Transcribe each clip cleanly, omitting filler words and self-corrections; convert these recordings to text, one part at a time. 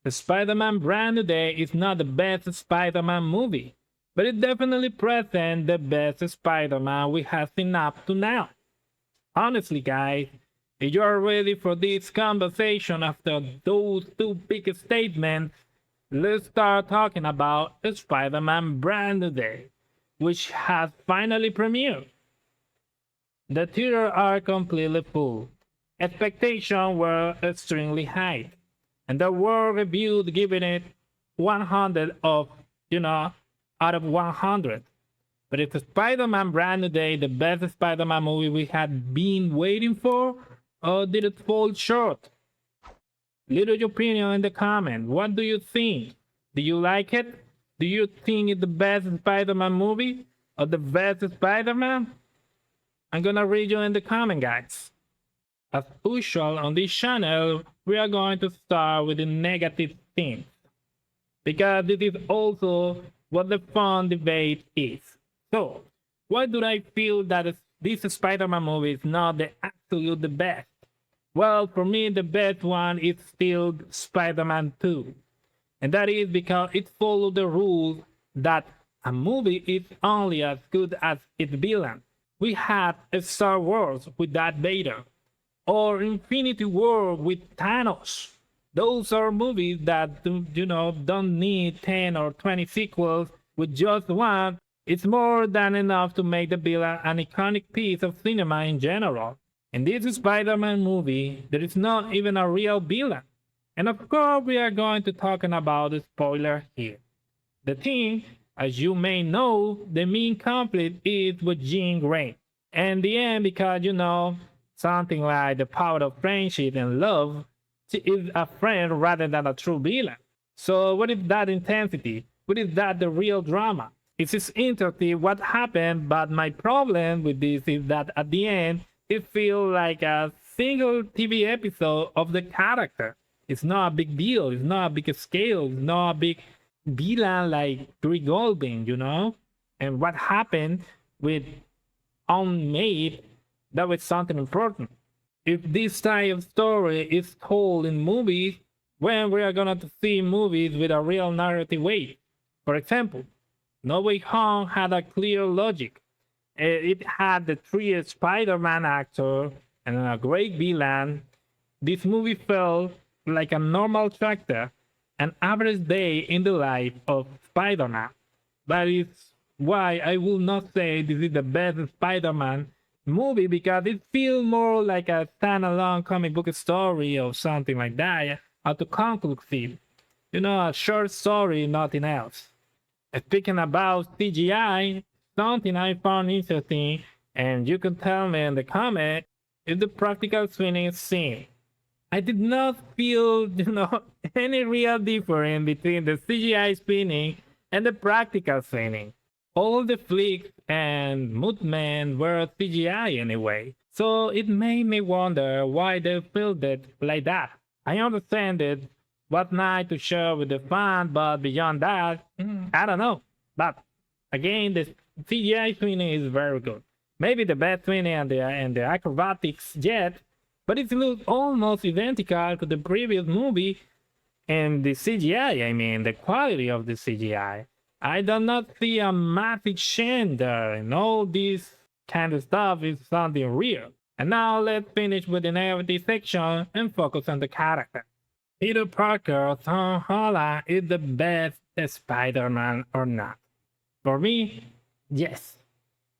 The Spider-Man Brand New Day is not the best Spider-Man movie, but it definitely presents the best Spider-Man we have seen up to now. Honestly, guys, if you are ready for this conversation after those two big statements, let's start talking about Spider-Man Brand New Day, which has finally premiered. The theaters are completely full. Expectations were extremely high, and the world reviewed giving it 100 of, out of 100. But is Spider-Man Brand New Day the best Spider-Man movie we had been waiting for, or did it fall short? Leave your opinion in the comment. What do you think? Do you like it? Do you think it's the best Spider-Man movie, or the best Spider-Man? I'm gonna read you in the comment, guys. As usual on this channel, we are going to start with the negative things, because this is also what the fun debate is. So, why do I feel that this Spider-Man movie is not the absolute the best? Well, for me, the best one is still Spider-Man 2. And that is because it followed the rule that a movie is only as good as its villain. We had a Star Wars with Darth Vader, or Infinity War with Thanos. Those are movies that don't need 10 or 20 sequels. With just one, it's more than enough to make the villain an iconic piece of cinema in general. In this Spider-Man movie, there is not even a real villain. And of course, we are going to talking about the spoiler here. The thing, as you may know, the main conflict is with Jean Grey. And the end, because something like the power of friendship and love, she is a friend rather than a true villain. So what is that intensity? What is that the real drama? It is interesting what happened, but my problem with this is that at the end, it feels like a single TV episode of the character. It's not a big deal. It's not a big scale. It's not a big villain like resolving, And what happened with Unmade, that was something important. If this type of story is told in movies, when we are gonna see movies with a real narrative weight. For example, No Way Home had a clear logic. It had the three Spider-Man actors and a great villain. This movie felt like a normal chapter, an average day in the life of Spider-Man. That is why I will not say this is the best Spider-Man movie, because it feels more like a standalone comic book story or something like that, autoconclusive. A short story, nothing else. Speaking about CGI, something I found interesting, and you can tell me in the comment, is the practical swinging scene. I did not feel, any real difference between the CGI spinning and the practical swinging. All the flicks and movement were CGI anyway, so it made me wonder why they filmed it like that. I understand it was nice to share with the fans, but beyond that, I don't know. But again, the CGI swinging is very good. Maybe the best swinging and the acrobatics yet, but it looks almost identical to the previous movie. And the CGI, I mean, the quality of the CGI. I do not see a massive change there, and all this kind of stuff is something real. And now let's finish with the negative section and focus on the character. Peter Parker, Tom Holland is the best Spider-Man or not? For me, yes.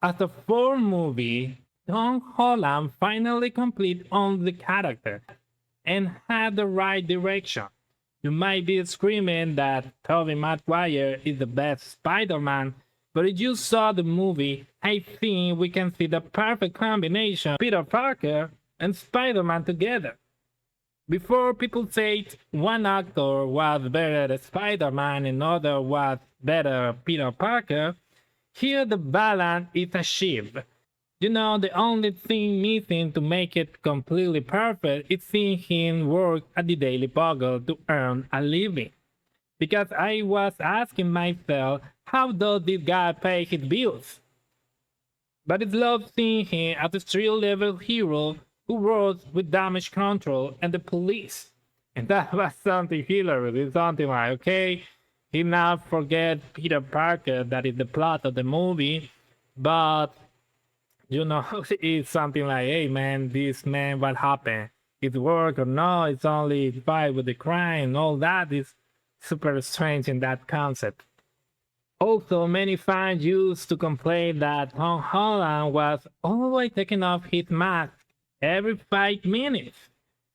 As a fourth movie, Tom Holland finally complete on the character and had the right direction. You might be screaming that Tobey Maguire is the best Spider-Man, but if you saw the movie, I think we can see the perfect combination of Peter Parker and Spider-Man together. Before people said one actor was better than Spider-Man and another was better Peter Parker, here the balance is achieved. The only thing missing to make it completely perfect is seeing him work at the Daily Bugle to earn a living. Because I was asking myself, how does this guy pay his bills? But it's love seeing him as a street-level hero who works with damage control and the police. And that was something hilarious. It's something like, okay, he now forget Peter Parker, that is the plot of the movie, but it's something like, hey man, this man, what happened? It work or no? It's only fight with the crime. All that is super strange in that concept. Also, many fans used to complain that Tom Holland was always taking off his mask every 5 minutes.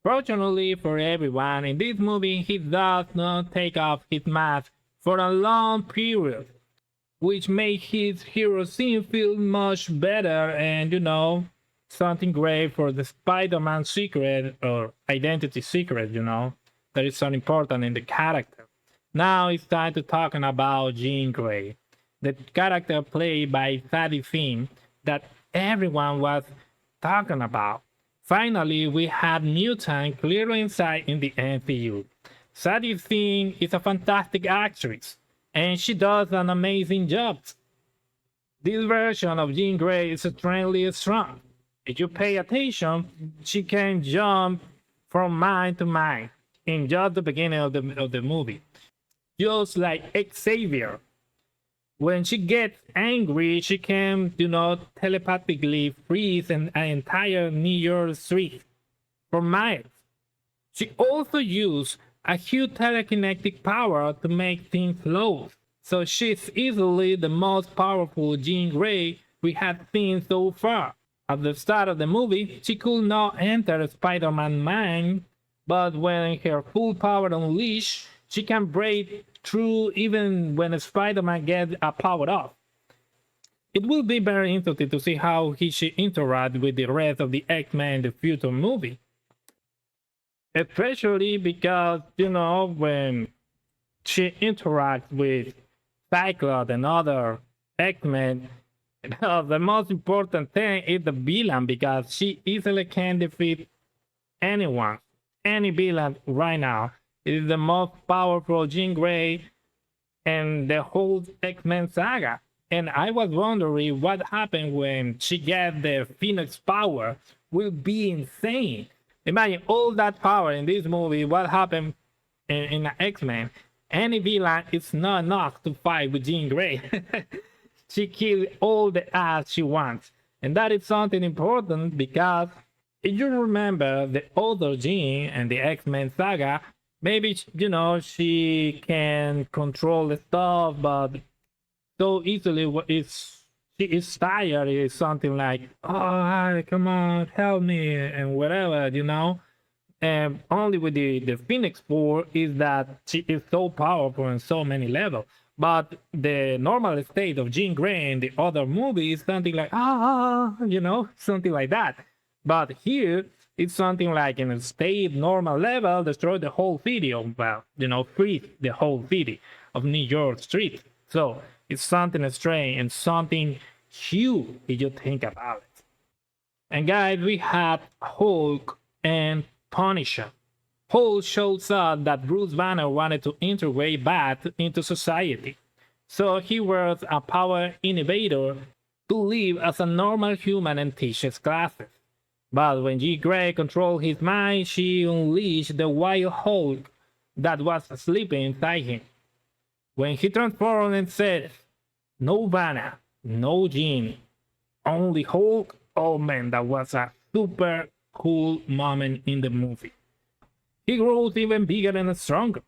Fortunately for everyone, in this movie he does not take off his mask for a long period, which makes his hero scene feel much better and, something great for the Spider-Man secret or identity secret, that is so important in the character. Now it's time to talking about Jean Grey, the character played by Sadie Sink that everyone was talking about. Finally, we have mutant clear insight in the MCU. Sadie Sink is a fantastic actress, and she does an amazing job. This version of Jean Grey is extremely strong. If you pay attention, she can jump from mind to mind in just the beginning of the movie. Just like Xavier. When she gets angry, she can, telepathically freeze an entire New York street for miles. She also used a huge telekinetic power to make things flow. So she's easily the most powerful Jean Grey we have seen so far. At the start of the movie, she could not enter Spider-Man's mind, but when her full power unleashed, she can break through even when Spider-Man gets a power up. It will be very interesting to see how she interacts with the rest of the X-Men in the future movie. Especially because, when she interacts with Cyclops and other X-Men, the most important thing is the villain, because she easily can defeat anyone, any villain right now. It is the most powerful Jean Grey and the whole X-Men saga. And I was wondering what happened when she gets the Phoenix power. Will be insane. Imagine all that power in this movie. What happened in X-Men? Any villain is not enough to fight with Jean Grey. She kills all the ass she wants. And that is something important because if you remember the other Jean and the X-Men saga, maybe, she can control the stuff, but so easily she is tired. It's something like, oh, come on, help me, and whatever, And only with the Phoenix Force is that she is so powerful in so many levels. But the normal state of Jean Grey in the other movie is something like, something like that. But here, it's something like in a state normal level, destroy the whole city of, freeze the whole city of New York Street. So it's something strange and something huge if you think about it. And guys, we have Hulk and Punisher. Hulk shows us that Bruce Banner wanted to integrate back into society. So he was a power innovator to live as a normal human and teach his classes. But when Jean Grey controlled his mind, she unleashed the wild Hulk that was sleeping inside him. When he transformed and said, "No Banner, no Jean, only Hulk," oh man, that was a super cool moment in the movie. He grows even bigger and stronger.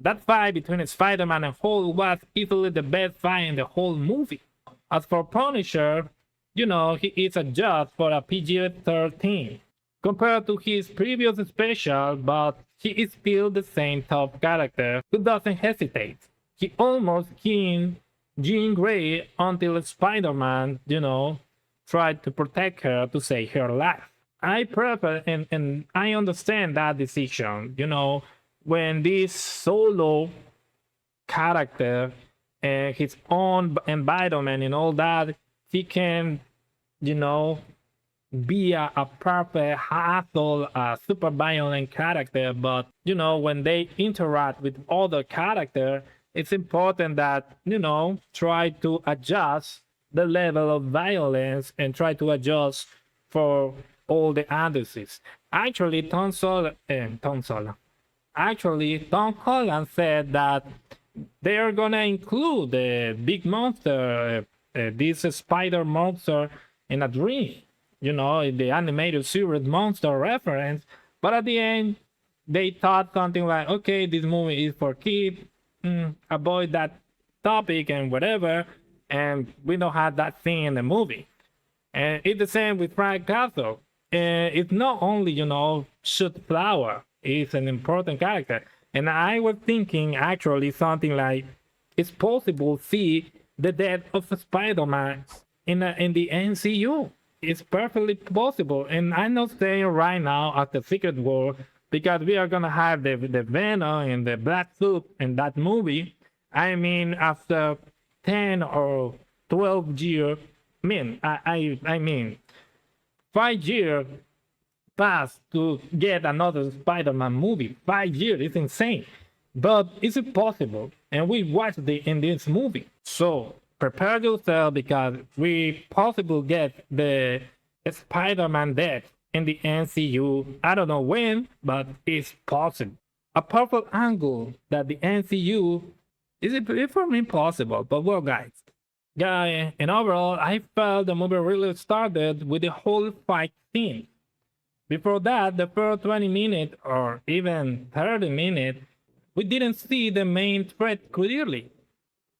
That fight between Spider-Man and Hulk was easily the best fight in the whole movie. As for Punisher, he is a judge for a PG-13 compared to his previous special, but he is still the same tough character who doesn't hesitate. He almost killed Jean Grey until Spider-Man, tried to protect her to save her life. I prefer and I understand that decision, when this solo character and his own environment and all that, he can, be a perfect asshole, a super violent character. But, when they interact with other characters, it's important that, try to adjust the level of violence and try to adjust for all the analysis. Actually, Tom Holland, Actually, Tom Holland said that they are gonna include the big monster, this spider monster in a dream, in the animated series monster reference. But at the end, they thought something like, okay, this movie is for kids, avoid that topic and whatever, and we don't have that thing in the movie. And it's the same with Frank Castle. It's not only, shoot flower, it's an important character. And I was thinking actually something like it's possible to see the death of Spider-Man in the MCU. It's perfectly possible. And I'm not saying right now at the Secret War because we are gonna have the Venom and the Black Suit in that movie. I mean, after 10 or 12 years, I mean, 5 years passed to get another Spider-Man movie. 5 years, it's insane. But it's impossible. And we watched it in this movie. So prepare yourself because we possibly get the Spider-Man death in the MCU. I don't know when, but it's possible. A perfect angle that the MCU is for me possible. But well, guys, and overall, I felt the movie really started with the whole fight scene. Before that, the first 20 minutes or even 30 minutes, we didn't see the main threat clearly.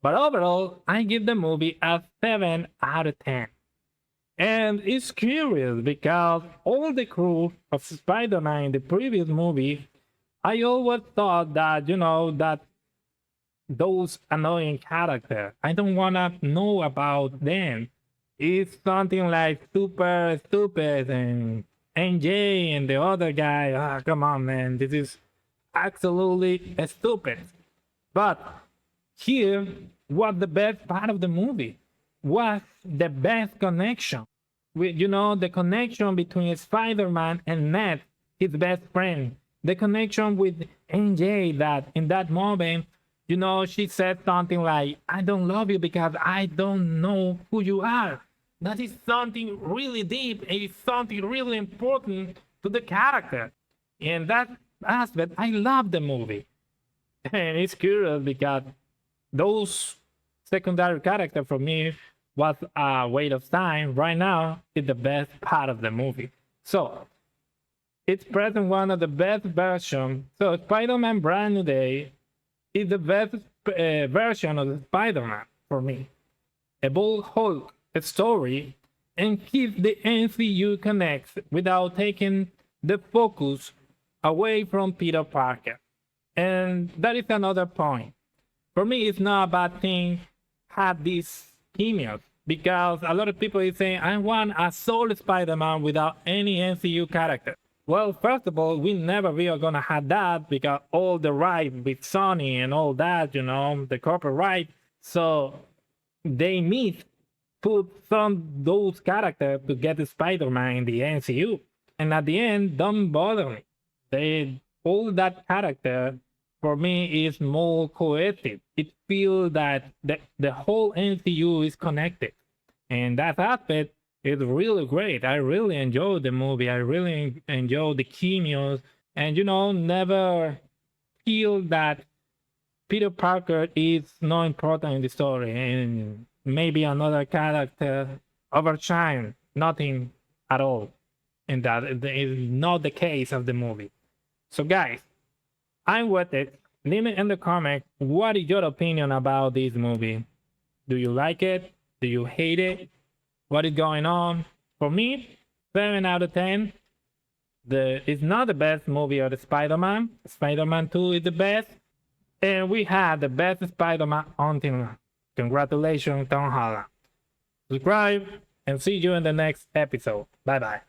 But overall, I give the movie a 7 out of 10. And it's curious because all the crew of Spider-Man in the previous movie, I always thought that, that those annoying characters, I don't want to know about them. It's something like super stupid and NJ and the other guy. Come on, man. This is absolutely stupid. But here was the best part of the movie. Was the best connection. With, the connection between Spider-Man and Ned, his best friend. The connection with NJ that in that moment, she said something like, I don't love you because I don't know who you are. That is something really deep. It's something really important to the character. In that aspect, I love the movie. And it's curious because those secondary characters for me was a waste of time. Right now, it's the best part of the movie. So, it's present one of the best versions. So, Spider-Man Brand New Day is the best version of the Spider-Man for me. A bold Hulk story and keep the MCU connects without taking the focus away from Peter Parker. And that is another point. For me, it's not a bad thing have these cameos because a lot of people is saying, I want a solo Spider-Man without any MCU character. Well, first of all, we never really gonna have that because all the right with Sony and all that, the corporate right. So they need put those characters to get the Spider-Man in the MCU. And at the end, don't bother me. All that character for me is more cohesive. It feels that the whole MCU is connected. And that aspect is really great. I really enjoyed the movie. I really enjoyed the cameos. And never feel that Peter Parker is not important in the story. And maybe another character overshine, nothing at all. And that is not the case of the movie. So guys, I'm with it. Leave me in the comment what is your opinion about this movie. Do you like it? Do you hate it? What is going on? For me, 7 out of 10. It's not the best movie of the Spider-Man. Spider-Man 2 is the best. And we had the best Spider-Man until now. Congratulations, Tom Holland. Subscribe and see you in the next episode. Bye bye.